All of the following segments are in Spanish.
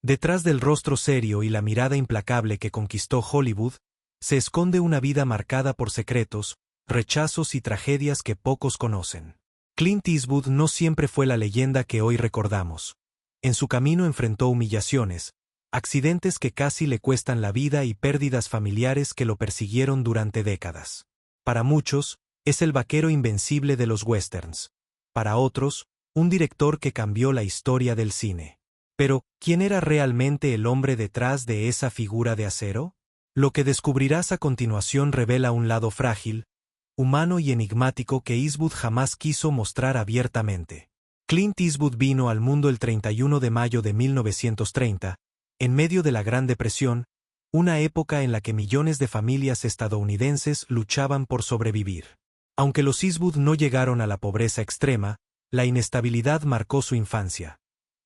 Detrás del rostro serio y la mirada implacable que conquistó Hollywood, se esconde una vida marcada por secretos, rechazos y tragedias que pocos conocen. Clint Eastwood no siempre fue la leyenda que hoy recordamos. En su camino enfrentó humillaciones, accidentes que casi le cuestan la vida y pérdidas familiares que lo persiguieron durante décadas. Para muchos, es el vaquero invencible de los westerns. Para otros, un director que cambió la historia del cine. Pero, ¿quién era realmente el hombre detrás de esa figura de acero? Lo que descubrirás a continuación revela un lado frágil, humano y enigmático que Eastwood jamás quiso mostrar abiertamente. Clint Eastwood vino al mundo el 31 de mayo de 1930, en medio de la Gran Depresión, una época en la que millones de familias estadounidenses luchaban por sobrevivir. Aunque los Eastwood no llegaron a la pobreza extrema, la inestabilidad marcó su infancia.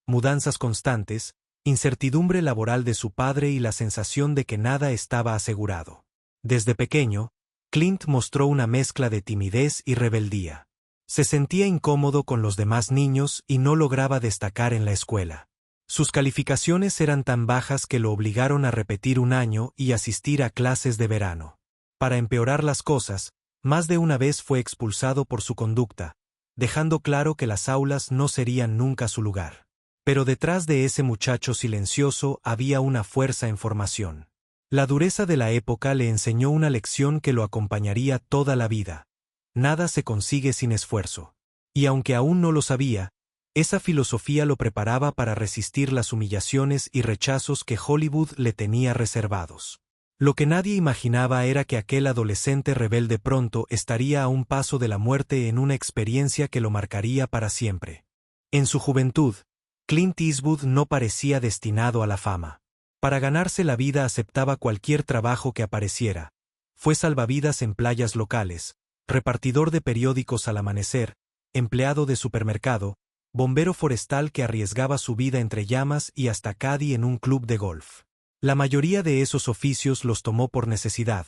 Mudanzas constantes, incertidumbre laboral de su padre y la sensación de que nada estaba asegurado. Desde pequeño, Clint mostró una mezcla de timidez y rebeldía. Se sentía incómodo con los demás niños y no lograba destacar en la escuela. Sus calificaciones eran tan bajas que lo obligaron a repetir un año y asistir a clases de verano. Para empeorar las cosas, más de una vez fue expulsado por su conducta, dejando claro que las aulas no serían nunca su lugar. Pero detrás de ese muchacho silencioso había una fuerza en formación. La dureza de la época le enseñó una lección que lo acompañaría toda la vida. Nada se consigue sin esfuerzo. Y aunque aún no lo sabía, esa filosofía lo preparaba para resistir las humillaciones y rechazos que Hollywood le tenía reservados. Lo que nadie imaginaba era que aquel adolescente rebelde pronto estaría a un paso de la muerte en una experiencia que lo marcaría para siempre. En su juventud, Clint Eastwood no parecía destinado a la fama. Para ganarse la vida aceptaba cualquier trabajo que apareciera. Fue salvavidas en playas locales, repartidor de periódicos al amanecer, empleado de supermercado, bombero forestal que arriesgaba su vida entre llamas y hasta caddy en un club de golf. La mayoría de esos oficios los tomó por necesidad,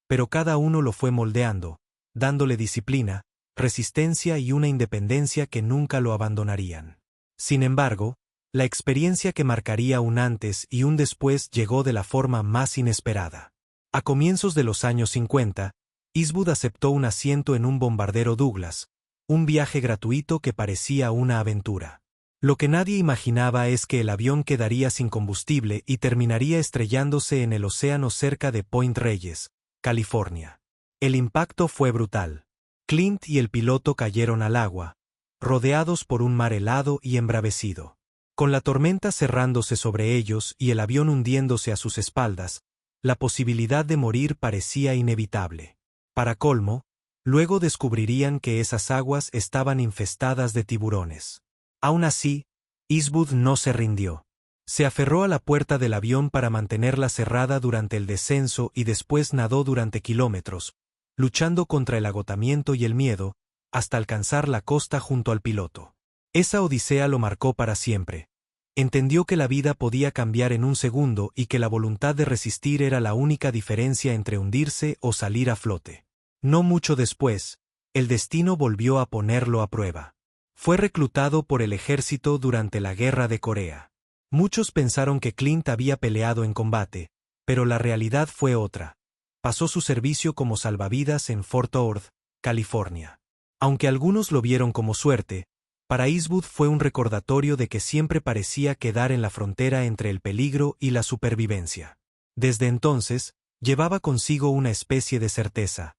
pero cada uno lo fue moldeando, dándole disciplina, resistencia y una independencia que nunca lo abandonarían. Sin embargo, la experiencia que marcaría un antes y un después llegó de la forma más inesperada. A comienzos de los años 50, Eastwood aceptó un asiento en un bombardero Douglas, un viaje gratuito que parecía una aventura. Lo que nadie imaginaba es que el avión quedaría sin combustible y terminaría estrellándose en el océano cerca de Point Reyes, California. El impacto fue brutal. Clint y el piloto cayeron al agua, rodeados por un mar helado y embravecido. Con la tormenta cerrándose sobre ellos y el avión hundiéndose a sus espaldas, la posibilidad de morir parecía inevitable. Para colmo, luego descubrirían que esas aguas estaban infestadas de tiburones. Aún así, Eastwood no se rindió. Se aferró a la puerta del avión para mantenerla cerrada durante el descenso y después nadó durante kilómetros, luchando contra el agotamiento y el miedo, hasta alcanzar la costa junto al piloto. Esa odisea lo marcó para siempre. Entendió que la vida podía cambiar en un segundo y que la voluntad de resistir era la única diferencia entre hundirse o salir a flote. No mucho después, el destino volvió a ponerlo a prueba. Fue reclutado por el ejército durante la Guerra de Corea. Muchos pensaron que Clint había peleado en combate, pero la realidad fue otra. Pasó su servicio como salvavidas en Fort Worth, California. Aunque algunos lo vieron como suerte, para Eastwood fue un recordatorio de que siempre parecía quedar en la frontera entre el peligro y la supervivencia. Desde entonces, llevaba consigo una especie de certeza.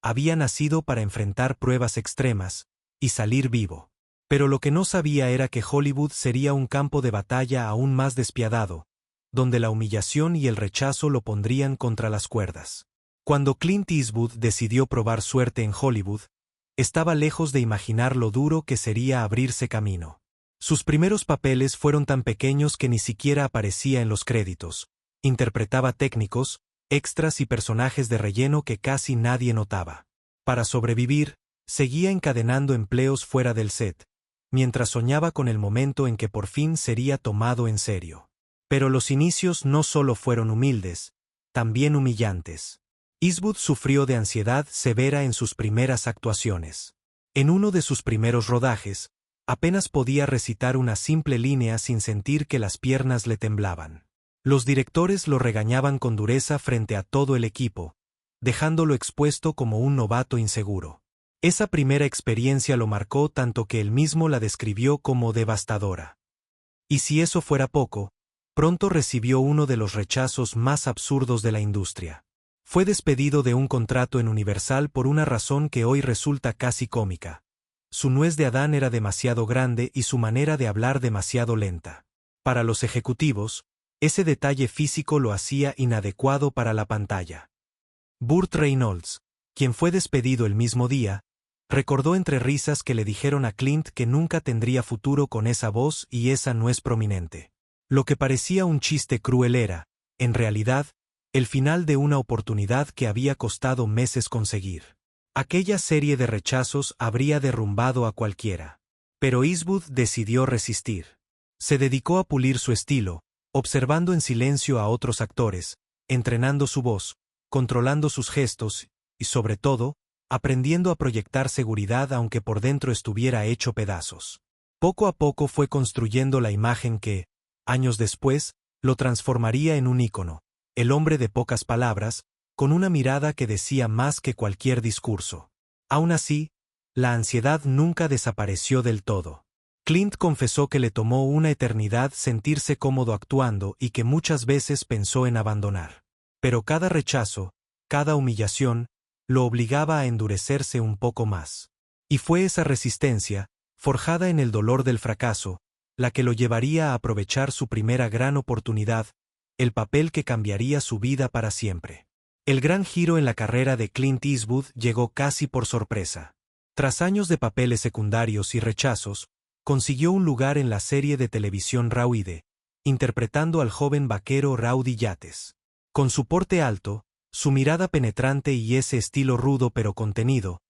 Había nacido para enfrentar pruebas extremas y salir vivo. Pero lo que no sabía era que Hollywood sería un campo de batalla aún más despiadado, donde la humillación y el rechazo lo pondrían contra las cuerdas. Cuando Clint Eastwood decidió probar suerte en Hollywood, estaba lejos de imaginar lo duro que sería abrirse camino. Sus primeros papeles fueron tan pequeños que ni siquiera aparecía en los créditos. Interpretaba técnicos, extras y personajes de relleno que casi nadie notaba. Para sobrevivir, seguía encadenando empleos fuera del set, mientras soñaba con el momento en que por fin sería tomado en serio. Pero los inicios no solo fueron humildes, también humillantes. Eastwood sufrió de ansiedad severa en sus primeras actuaciones. En uno de sus primeros rodajes, Apenas podía recitar una simple línea sin sentir que las piernas le temblaban. Los directores lo regañaban con dureza frente a todo el equipo, dejándolo expuesto como un novato inseguro. Esa primera experiencia lo marcó tanto que él mismo la describió como devastadora. Y si eso fuera poco, pronto recibió uno de los rechazos más absurdos de la industria. Fue despedido de un contrato en Universal por una razón que hoy resulta casi cómica. Su nuez de Adán era demasiado grande y su manera de hablar demasiado lenta. Para los ejecutivos, ese detalle físico lo hacía inadecuado para la pantalla. Burt Reynolds, quien fue despedido el mismo día, recordó entre risas que le dijeron a Clint que nunca tendría futuro con esa voz y esa nuez prominente. Lo que parecía un chiste cruel era, en realidad, el final de una oportunidad que había costado meses conseguir. Aquella serie de rechazos habría derrumbado a cualquiera. Pero Eastwood decidió resistir. Se dedicó a pulir su estilo, observando en silencio a otros actores, entrenando su voz, controlando sus gestos, y sobre todo, aprendiendo a proyectar seguridad aunque por dentro estuviera hecho pedazos. Poco a poco fue construyendo la imagen que, años después, lo transformaría en un ícono, el hombre de pocas palabras, con una mirada que decía más que cualquier discurso. Aún así, la ansiedad nunca desapareció del todo. Clint confesó que le tomó una eternidad sentirse cómodo actuando y que muchas veces pensó en abandonar. Pero cada rechazo, cada humillación, lo obligaba a endurecerse un poco más. Y fue esa resistencia, forjada en el dolor del fracaso, la que lo llevaría a aprovechar su primera gran oportunidad, el papel que cambiaría su vida para siempre. El gran giro en la carrera de Clint Eastwood llegó casi por sorpresa. Tras años de papeles secundarios y rechazos, consiguió un lugar en la serie de televisión Rowdy, interpretando al joven vaquero Rowdy Yates. Con su porte alto, su mirada penetrante y ese estilo rudo pero contenido,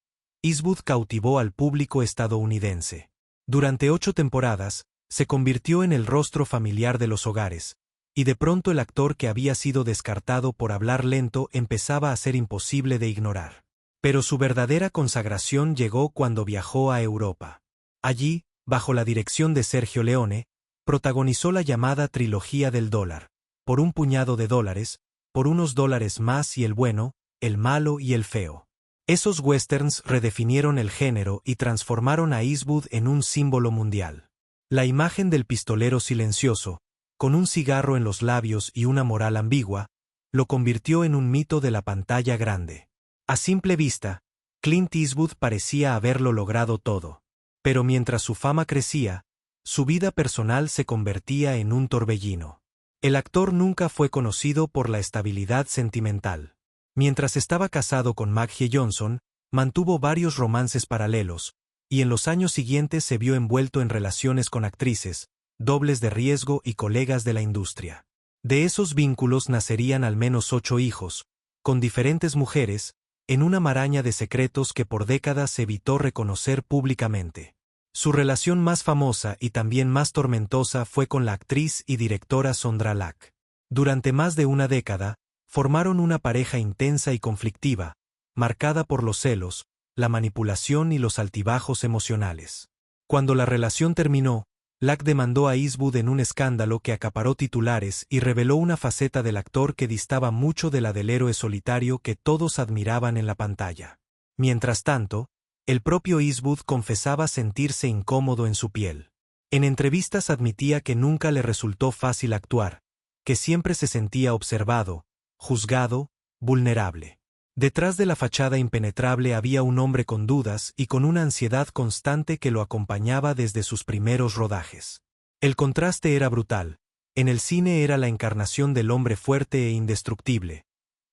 Eastwood cautivó al público estadounidense. Durante 8 temporadas, se convirtió en el rostro familiar de los hogares, y de pronto el actor que había sido descartado por hablar lento empezaba a ser imposible de ignorar. Pero su verdadera consagración llegó cuando viajó a Europa. Allí, bajo la dirección de Sergio Leone, protagonizó la llamada trilogía del dólar, por un puñado de dólares, por unos dólares más y el bueno, el malo y el feo. Esos westerns redefinieron el género y transformaron a Eastwood en un símbolo mundial. La imagen del pistolero silencioso, con un cigarro en los labios y una moral ambigua, lo convirtió en un mito de la pantalla grande. A simple vista, Clint Eastwood parecía haberlo logrado todo. Pero mientras su fama crecía, su vida personal se convertía en un torbellino. El actor nunca fue conocido por la estabilidad sentimental. Mientras estaba casado con Maggie Johnson, mantuvo varios romances paralelos, y en los años siguientes se vio envuelto en relaciones con actrices, dobles de riesgo y colegas de la industria. De esos vínculos nacerían al menos 8 hijos, con diferentes mujeres, en una maraña de secretos que por décadas evitó reconocer públicamente. Su relación más famosa y también más tormentosa fue con la actriz y directora Sondra Lack. Durante más de una década, formaron una pareja intensa y conflictiva, marcada por los celos, la manipulación y los altibajos emocionales. Cuando la relación terminó, Lack demandó a Eastwood en un escándalo que acaparó titulares y reveló una faceta del actor que distaba mucho de la del héroe solitario que todos admiraban en la pantalla. Mientras tanto, el propio Eastwood confesaba sentirse incómodo en su piel. En entrevistas admitía que nunca le resultó fácil actuar, que siempre se sentía observado, juzgado, vulnerable. Detrás de la fachada impenetrable había un hombre con dudas y con una ansiedad constante que lo acompañaba desde sus primeros rodajes. El contraste era brutal. En el cine era la encarnación del hombre fuerte e indestructible.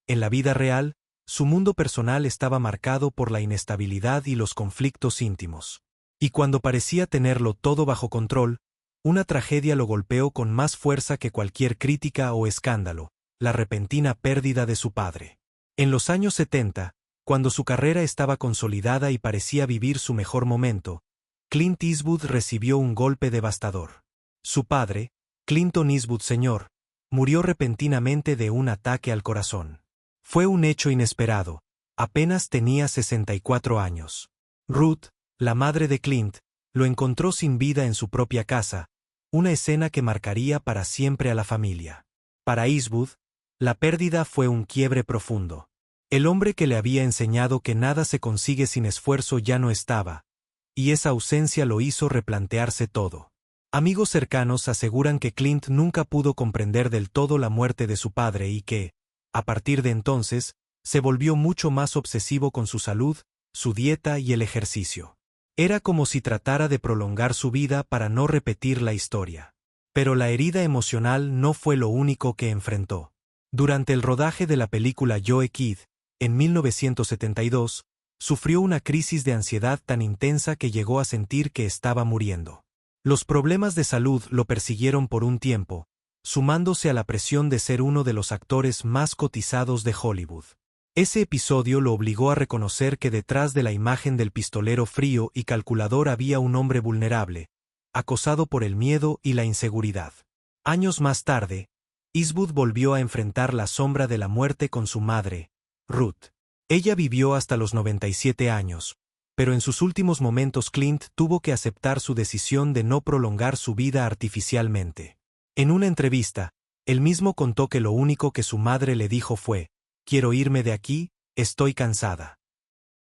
En la vida real, su mundo personal estaba marcado por la inestabilidad y los conflictos íntimos. Y cuando parecía tenerlo todo bajo control, una tragedia lo golpeó con más fuerza que cualquier crítica o escándalo, la repentina pérdida de su padre. En los años 70, cuando su carrera estaba consolidada y parecía vivir su mejor momento, Clint Eastwood recibió un golpe devastador. Su padre, Clinton Eastwood Sr., murió repentinamente de un ataque al corazón. Fue un hecho inesperado, apenas tenía 64 años. Ruth, la madre de Clint, lo encontró sin vida en su propia casa, una escena que marcaría para siempre a la familia. Para Eastwood, la pérdida fue un quiebre profundo. El hombre que le había enseñado que nada se consigue sin esfuerzo ya no estaba, y esa ausencia lo hizo replantearse todo. Amigos cercanos aseguran que Clint nunca pudo comprender del todo la muerte de su padre y que, a partir de entonces, se volvió mucho más obsesivo con su salud, su dieta y el ejercicio. Era como si tratara de prolongar su vida para no repetir la historia. Pero la herida emocional no fue lo único que enfrentó. Durante el rodaje de la película Joe Kidd, en 1972, sufrió una crisis de ansiedad tan intensa que llegó a sentir que estaba muriendo. Los problemas de salud lo persiguieron por un tiempo, sumándose a la presión de ser uno de los actores más cotizados de Hollywood. Ese episodio lo obligó a reconocer que detrás de la imagen del pistolero frío y calculador había un hombre vulnerable, acosado por el miedo y la inseguridad. Años más tarde, Eastwood volvió a enfrentar la sombra de la muerte con su madre, Ruth. Ella vivió hasta los 97 años, pero en sus últimos momentos Clint tuvo que aceptar su decisión de no prolongar su vida artificialmente. En una entrevista, él mismo contó que lo único que su madre le dijo fue: «Quiero irme de aquí, estoy cansada».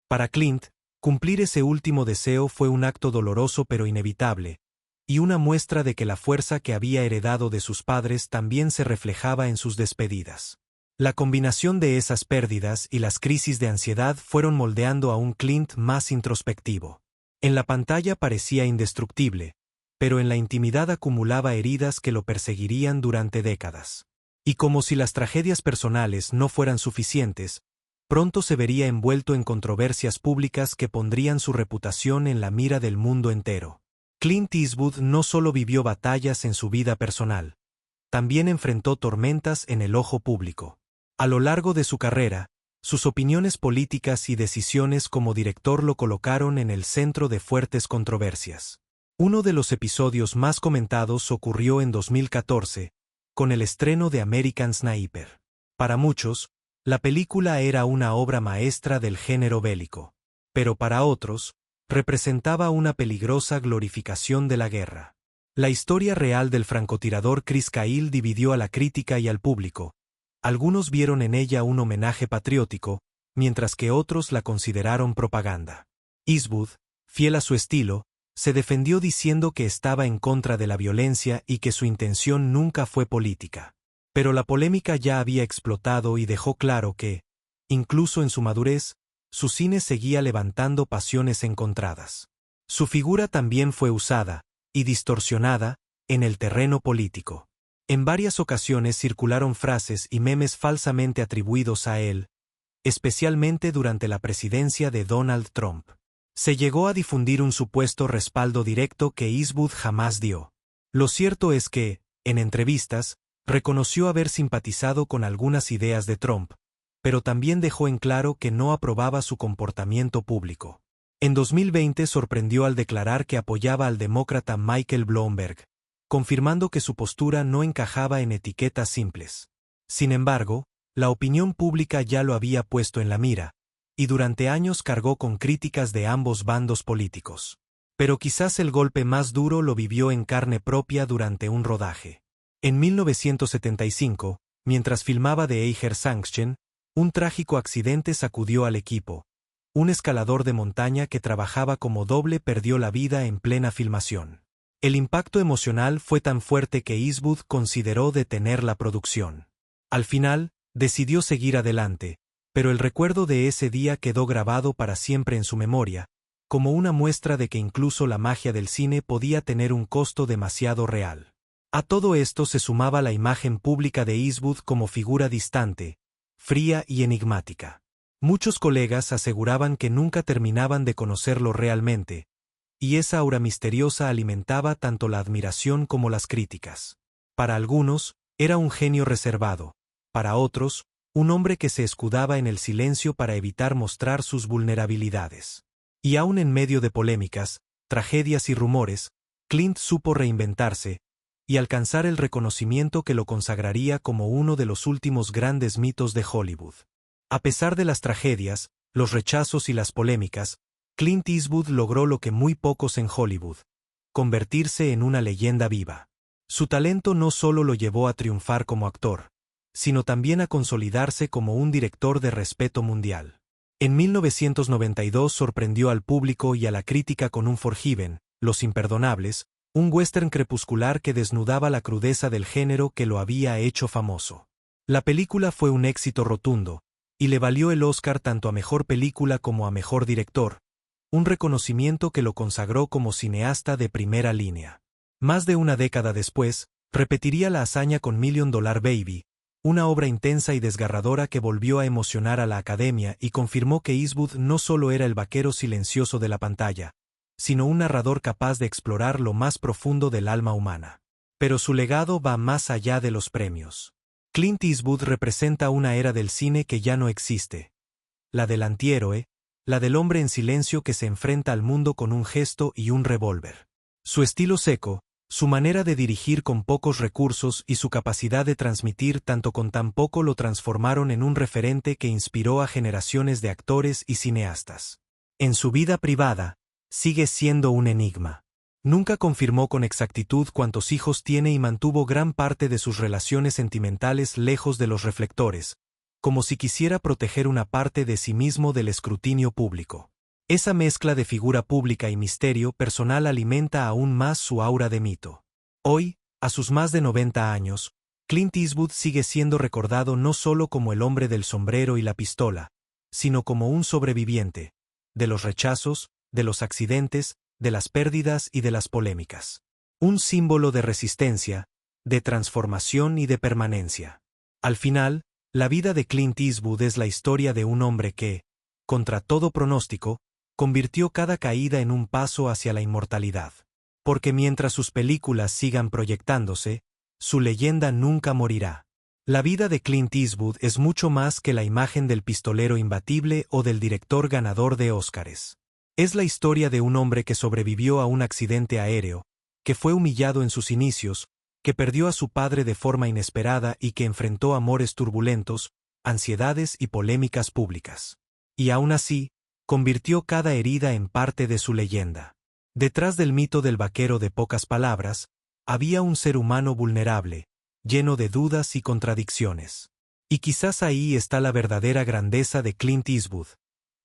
Para Clint, cumplir ese último deseo fue un acto doloroso pero inevitable, y una muestra de que la fuerza que había heredado de sus padres también se reflejaba en sus despedidas. La combinación de esas pérdidas y las crisis de ansiedad fueron moldeando a un Clint más introspectivo. En la pantalla parecía indestructible, pero en la intimidad acumulaba heridas que lo perseguirían durante décadas. Y como si las tragedias personales no fueran suficientes, pronto se vería envuelto en controversias públicas que pondrían su reputación en la mira del mundo entero. Clint Eastwood no solo vivió batallas en su vida personal, también enfrentó tormentas en el ojo público. A lo largo de su carrera, sus opiniones políticas y decisiones como director lo colocaron en el centro de fuertes controversias. Uno de los episodios más comentados ocurrió en 2014, con el estreno de American Sniper. Para muchos, la película era una obra maestra del género bélico, pero para otros, representaba una peligrosa glorificación de la guerra. La historia real del francotirador Chris Kyle dividió a la crítica y al público. Algunos vieron en ella un homenaje patriótico, mientras que otros la consideraron propaganda. Eastwood, fiel a su estilo, se defendió diciendo que estaba en contra de la violencia y que su intención nunca fue política. Pero la polémica ya había explotado y dejó claro que, incluso en su madurez, su cine seguía levantando pasiones encontradas. Su figura también fue usada, y distorsionada, en el terreno político. En varias ocasiones circularon frases y memes falsamente atribuidos a él, especialmente durante la presidencia de Donald Trump. Se llegó a difundir un supuesto respaldo directo que Eastwood jamás dio. Lo cierto es que, en entrevistas, reconoció haber simpatizado con algunas ideas de Trump, pero también dejó en claro que no aprobaba su comportamiento público. En 2020 sorprendió al declarar que apoyaba al demócrata Michael Bloomberg, confirmando que su postura no encajaba en etiquetas simples. Sin embargo, la opinión pública ya lo había puesto en la mira, y durante años cargó con críticas de ambos bandos políticos. Pero quizás el golpe más duro lo vivió en carne propia durante un rodaje. En 1975, mientras filmaba The Eiger Sangchen, un trágico accidente sacudió al equipo. Un escalador de montaña que trabajaba como doble perdió la vida en plena filmación. El impacto emocional fue tan fuerte que Eastwood consideró detener la producción. Al final, decidió seguir adelante, pero el recuerdo de ese día quedó grabado para siempre en su memoria, como una muestra de que incluso la magia del cine podía tener un costo demasiado real. A todo esto se sumaba la imagen pública de Eastwood como figura distante, fría y enigmática. Muchos colegas aseguraban que nunca terminaban de conocerlo realmente, y esa aura misteriosa alimentaba tanto la admiración como las críticas. Para algunos, era un genio reservado, para otros, un hombre que se escudaba en el silencio para evitar mostrar sus vulnerabilidades. Y aún en medio de polémicas, tragedias y rumores, Clint supo reinventarse y alcanzar el reconocimiento que lo consagraría como uno de los últimos grandes mitos de Hollywood. A pesar de las tragedias, los rechazos y las polémicas, Clint Eastwood logró lo que muy pocos en Hollywood: convertirse en una leyenda viva. Su talento no solo lo llevó a triunfar como actor, sino también a consolidarse como un director de respeto mundial. En 1992 sorprendió al público y a la crítica con Unforgiven, Los Imperdonables, un western crepuscular que desnudaba la crudeza del género que lo había hecho famoso. La película fue un éxito rotundo, y le valió el Oscar tanto a mejor película como a mejor director, un reconocimiento que lo consagró como cineasta de primera línea. Más de una década después, repetiría la hazaña con Million Dollar Baby, una obra intensa y desgarradora que volvió a emocionar a la Academia y confirmó que Eastwood no solo era el vaquero silencioso de la pantalla, sino un narrador capaz de explorar lo más profundo del alma humana. Pero su legado va más allá de los premios. Clint Eastwood representa una era del cine que ya no existe. La del antihéroe, la del hombre en silencio que se enfrenta al mundo con un gesto y un revólver. Su estilo seco, su manera de dirigir con pocos recursos y su capacidad de transmitir tanto con tan poco lo transformaron en un referente que inspiró a generaciones de actores y cineastas. En su vida privada, sigue siendo un enigma. Nunca confirmó con exactitud cuántos hijos tiene y mantuvo gran parte de sus relaciones sentimentales lejos de los reflectores, como si quisiera proteger una parte de sí mismo del escrutinio público. Esa mezcla de figura pública y misterio personal alimenta aún más su aura de mito. Hoy, a sus más de 90 años, Clint Eastwood sigue siendo recordado no solo como el hombre del sombrero y la pistola, sino como un sobreviviente, de los rechazos, de los accidentes, de las pérdidas y de las polémicas. Un símbolo de resistencia, de transformación y de permanencia. Al final, la vida de Clint Eastwood es la historia de un hombre que, contra todo pronóstico, convirtió cada caída en un paso hacia la inmortalidad. Porque mientras sus películas sigan proyectándose, su leyenda nunca morirá. La vida de Clint Eastwood es mucho más que la imagen del pistolero imbatible o del director ganador de Óscares. Es la historia de un hombre que sobrevivió a un accidente aéreo, que fue humillado en sus inicios, que perdió a su padre de forma inesperada y que enfrentó amores turbulentos, ansiedades y polémicas públicas. Y aún así, convirtió cada herida en parte de su leyenda. Detrás del mito del vaquero de pocas palabras, había un ser humano vulnerable, lleno de dudas y contradicciones. Y quizás ahí está la verdadera grandeza de Clint Eastwood,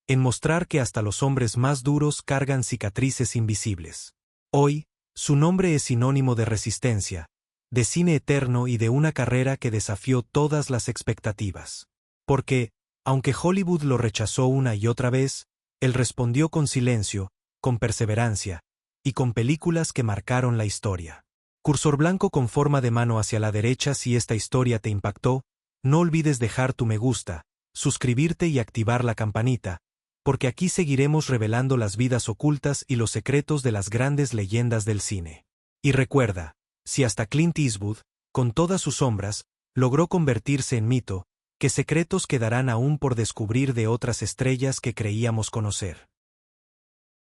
en mostrar que hasta los hombres más duros cargan cicatrices invisibles. Hoy, su nombre es sinónimo de resistencia, de cine eterno y de una carrera que desafió todas las expectativas. Porque, aunque Hollywood lo rechazó una y otra vez, él respondió con silencio, con perseverancia, y con películas que marcaron la historia. Cursor blanco con forma de mano hacia la derecha si esta historia te impactó, no olvides dejar tu me gusta, suscribirte y activar la campanita, porque aquí seguiremos revelando las vidas ocultas y los secretos de las grandes leyendas del cine. Y recuerda, si hasta Clint Eastwood, con todas sus sombras, logró convertirse en mito, ¿qué secretos quedarán aún por descubrir de otras estrellas que creíamos conocer?